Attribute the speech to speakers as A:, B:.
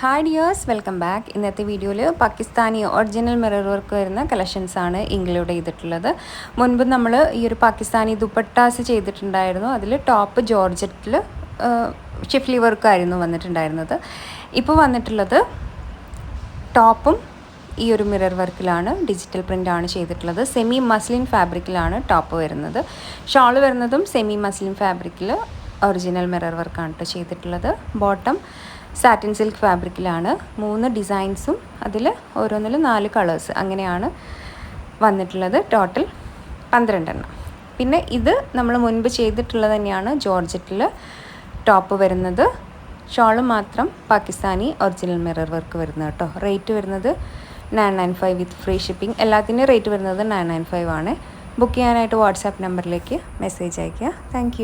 A: Hi dears, welcome back. ഇന്നത്തെ വീഡിയോയിൽ Pakistani original mirror work വരുന്ന കളക്ഷൻസാണ് ഇൻക്ലൂഡ് ചെയ്തിട്ടുള്ളത്. മുൻപ് നമ്മൾ ഈ ഒരു പാകിസ്ഥാനി ദുപ്പട്ടാസ് ചെയ്തിട്ടുണ്ടായിരുന്നു. അതിൽ ടോപ്പ് ജോർജറ്റിൽ ഷിഫ്ലി വർക്കായിരുന്നു വന്നിട്ടുണ്ടായിരുന്നത്. ഇപ്പോൾ വന്നിട്ടുള്ളത് ടോപ്പും ഈ ഒരു മിറർ വർക്കിലാണ്, ഡിജിറ്റൽ പ്രിൻ്റാണ് ചെയ്തിട്ടുള്ളത്. സെമി മസ്ലിൻ ഫാബ്രിക്കിലാണ് ടോപ്പ് വരുന്നത്. ഷോൾ വരുന്നതും സെമി മസ്ലിൻ ഫാബ്രിക്കിൽ ഒറിജിനൽ മിറർ വർക്കാണ് കേട്ടോ ചെയ്തിട്ടുള്ളത്. ബോട്ടം സാറ്റിൻ സിൽക്ക് ഫാബ്രിക്കിലാണ്. 3 ഡിസൈൻസും അതിൽ ഓരോന്നിലും 4 കളേഴ്സ് അങ്ങനെയാണ് വന്നിട്ടുള്ളത്. ടോട്ടൽ 12 എണ്ണം. പിന്നെ ഇത് നമ്മൾ മുൻപ് ചെയ്തിട്ടുള്ളത് തന്നെയാണ് ജോർജറ്റിൽ ടോപ്പ് വരുന്നത്. ഷോള് മാത്രം പാകിസ്ഥാനി ഒറിജിനൽ മിറർ വർക്ക് വരുന്നത് കേട്ടോ. റേറ്റ് വരുന്നത് 995 വിത്ത് ഫ്രീ ഷിപ്പിംഗ്. എല്ലാത്തിൻ്റെയും റേറ്റ് വരുന്നത് 995 ആണ്. ബുക്ക് ചെയ്യാനായിട്ട് വാട്സാപ്പ് നമ്പറിലേക്ക് മെസ്സേജ് അയയ്ക്കുക. താങ്ക്